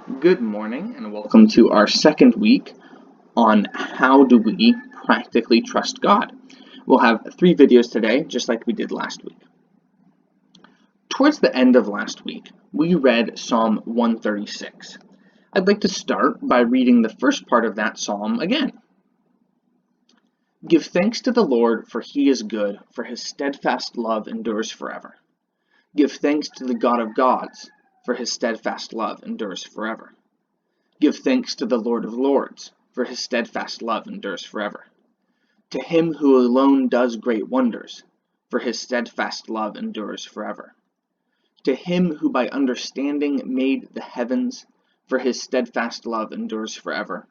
Good morning and welcome to our second week on how do we practically trust God. We'll have 3 videos today, just like we did last week. Towards the end of last week, we read Psalm 136. I'd like to start by reading the first part of that psalm again. Give thanks to the Lord, for he is good, for his steadfast love endures forever. Give thanks to the God of gods, for his steadfast love endures forever. Give thanks to the Lord of lords, for his steadfast love endures forever. To him who alone does great wonders, for his steadfast love endures forever. To him who by understanding made the heavens, for his steadfast love endures forever.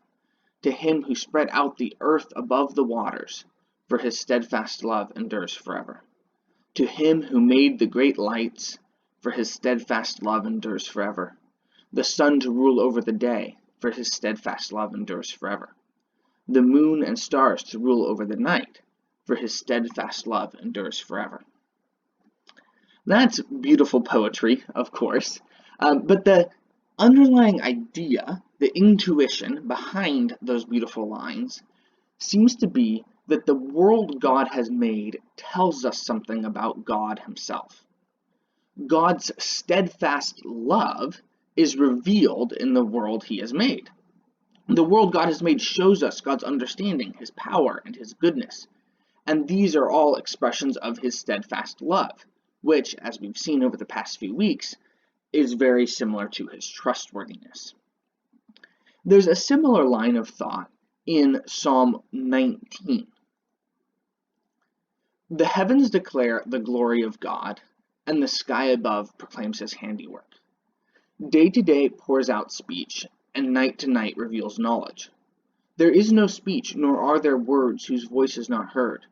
To him who spread out the earth above the waters, for his steadfast love endures forever. To him who made the great lights, for his steadfast love endures forever. The sun to rule over the day, for his steadfast love endures forever. The moon and stars to rule over the night, for his steadfast love endures forever. That's beautiful poetry, of course, but the underlying idea, the intuition behind those beautiful lines, seems to be that the world God has made tells us something about God himself. God's steadfast love is revealed in the world he has made. The world God has made shows us God's understanding, his power, and his goodness. And these are all expressions of his steadfast love, which, as we've seen over the past few weeks, is very similar to his trustworthiness. There's a similar line of thought in Psalm 19. The heavens declare the glory of God, and the sky above proclaims his handiwork. Day to day pours out speech, and night to night reveals knowledge. There is no speech, nor are there words whose voice is not heard.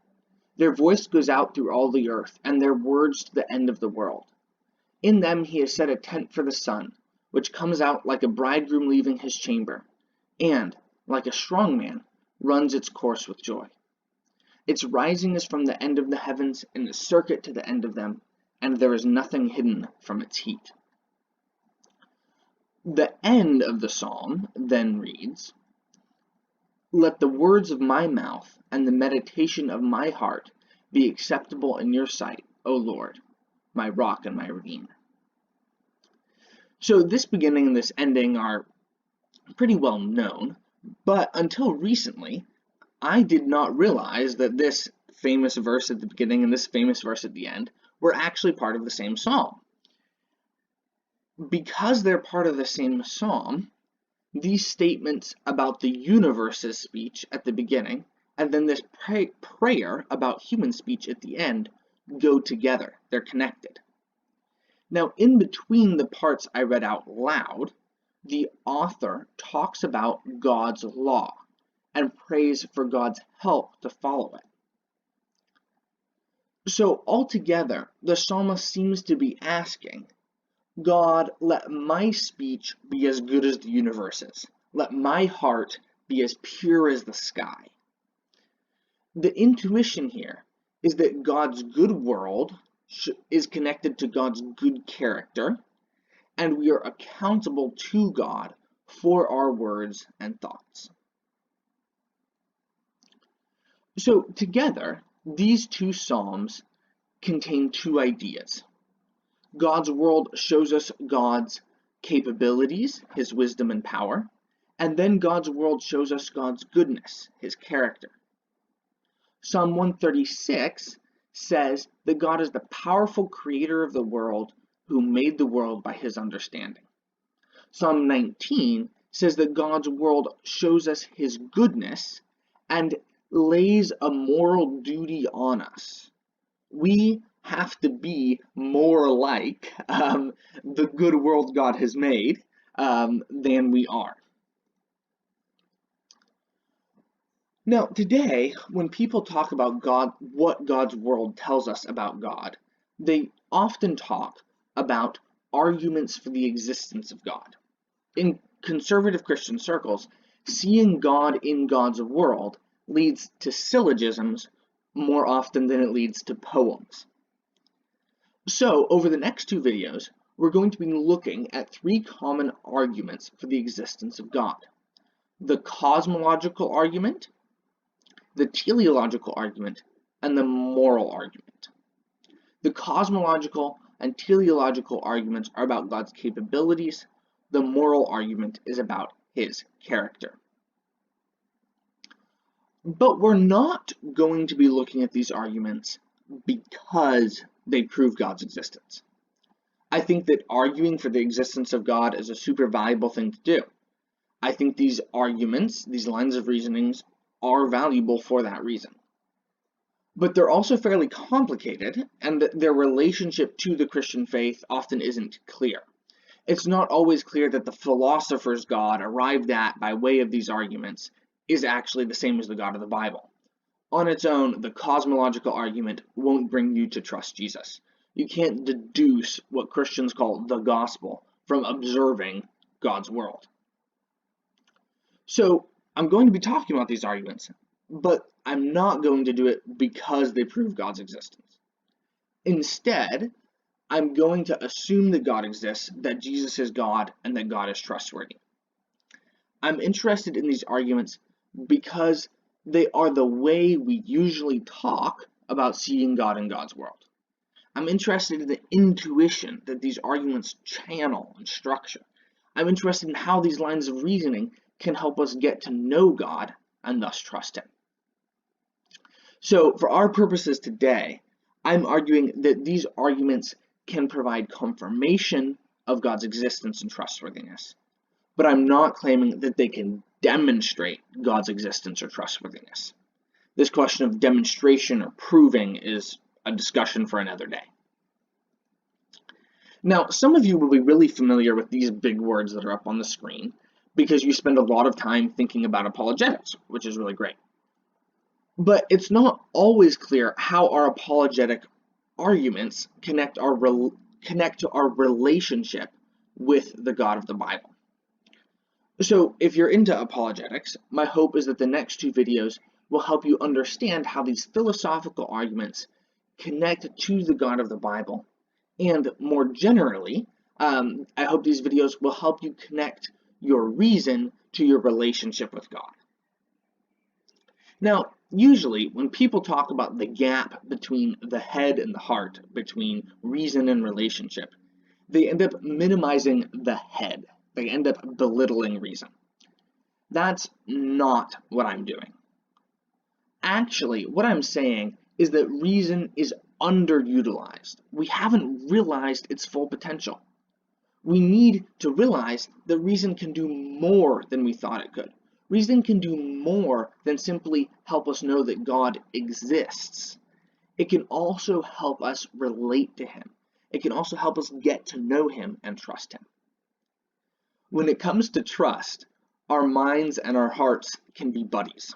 Their voice goes out through all the earth, and their words to the end of the world. In them he has set a tent for the sun, which comes out like a bridegroom leaving his chamber, and, like a strong man, runs its course with joy. Its rising is from the end of the heavens, and the circuit to the end of them, and there is nothing hidden from its heat. The end of the psalm then reads, Let the words of my mouth and the meditation of my heart be acceptable in your sight, O Lord, my rock and my redeemer. So this beginning and this ending are pretty well known, but until recently, I did not realize that this famous verse at the beginning and this famous verse at the end were actually part of the same psalm. Because they're part of the same psalm, these statements about the universe's speech at the beginning, and then this prayer about human speech at the end, go together. They're connected. Now, in between the parts I read out loud, the author talks about God's law and prays for God's help to follow it. So altogether, the psalmist seems to be asking, God, let my speech be as good as the universe's. Let my heart be as pure as the sky. The intuition here is that God's good world is connected to God's good character, and we are accountable to God for our words and thoughts. So together, these two psalms contain two ideas. God's world shows us God's capabilities, his wisdom and power, and then God's world shows us God's goodness, his character. Psalm 136 says that God is the powerful creator of the world who made the world by his understanding. Psalm 19 says that God's world shows us his goodness and lays a moral duty on us. We have to be more like the good world God has made than we are. Now, today, when people talk about God, what God's world tells us about God, they often talk about arguments for the existence of God. In conservative Christian circles, seeing God in God's world leads to syllogisms more often than it leads to poems. So, over the next 2 videos, we're going to be looking at three common arguments for the existence of God: the cosmological argument, the teleological argument, and the moral argument. The cosmological and teleological arguments are about God's capabilities. The moral argument is about his character. But we're not going to be looking at these arguments because they prove God's existence. I think that arguing for the existence of God is a super valuable thing to do. I think these arguments, these lines of reasonings, are valuable for that reason. But they're also fairly complicated, and their relationship to the Christian faith often isn't clear. It's not always clear that the philosopher's God arrived at by way of these arguments is actually the same as the God of the Bible. On its own, the cosmological argument won't bring you to trust Jesus. You can't deduce what Christians call the gospel from observing God's world. So I'm going to be talking about these arguments, but I'm not going to do it because they prove God's existence. Instead, I'm going to assume that God exists, that Jesus is God, and that God is trustworthy. I'm interested in these arguments because they are the way we usually talk about seeing God in God's world. I'm interested in the intuition that these arguments channel and structure. I'm interested in how these lines of reasoning can help us get to know God and thus trust him. So for our purposes today, I'm arguing that these arguments can provide confirmation of God's existence and trustworthiness, but I'm not claiming that they can demonstrate God's existence or trustworthiness. This question of demonstration or proving is a discussion for another day. Now, some of you will be really familiar with these big words that are up on the screen because you spend a lot of time thinking about apologetics, which is really great. But it's not always clear how our apologetic arguments connect to our relationship with the God of the Bible. So if you're into apologetics, my hope is that the next two videos will help you understand how these philosophical arguments connect to the God of the Bible. And more generally, I hope these videos will help you connect your reason to your relationship with God. Now, usually when people talk about the gap between the head and the heart, between reason and relationship, they end up minimizing the head. They end up belittling reason. That's not what I'm doing. Actually, what I'm saying is that reason is underutilized. We haven't realized its full potential. We need to realize that reason can do more than we thought it could. Reason can do more than simply help us know that God exists. It can also help us relate to him. It can also help us get to know him and trust him. When it comes to trust, our minds and our hearts can be buddies.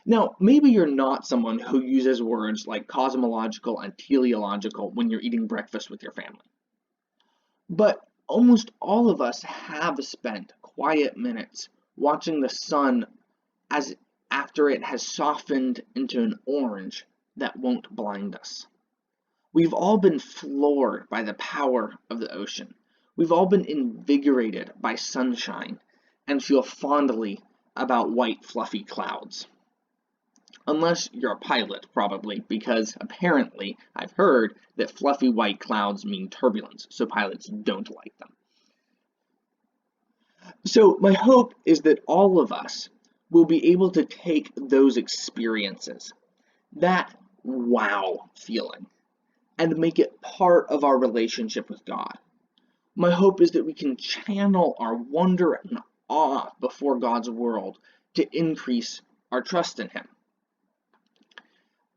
Now, maybe you're not someone who uses words like cosmological and teleological when you're eating breakfast with your family. But almost all of us have spent quiet minutes watching the sun as after it has softened into an orange that won't blind us. We've all been floored by the power of the ocean. We've all been invigorated by sunshine and feel fondly about white fluffy clouds. Unless you're a pilot, probably, because apparently I've heard that fluffy white clouds mean turbulence, so pilots don't like them. So my hope is that all of us will be able to take those experiences, that wow feeling, and make it part of our relationship with God. My hope is that we can channel our wonder and awe before God's world to increase our trust in him.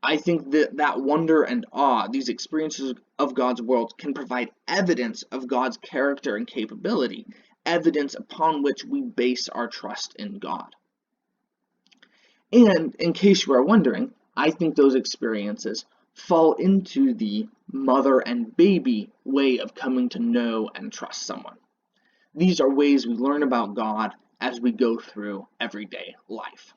I think that wonder and awe, these experiences of God's world, can provide evidence of God's character and capability, evidence upon which we base our trust in God. And in case you are wondering, I think those experiences fall into the mother and baby way of coming to know and trust someone. These are ways we learn about God as we go through everyday life.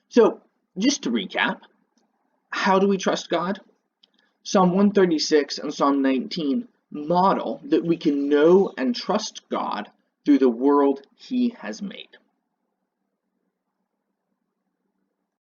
So, just to recap, how do we trust God? Psalm 136 and Psalm 19 model that we can know and trust God through the world He has made.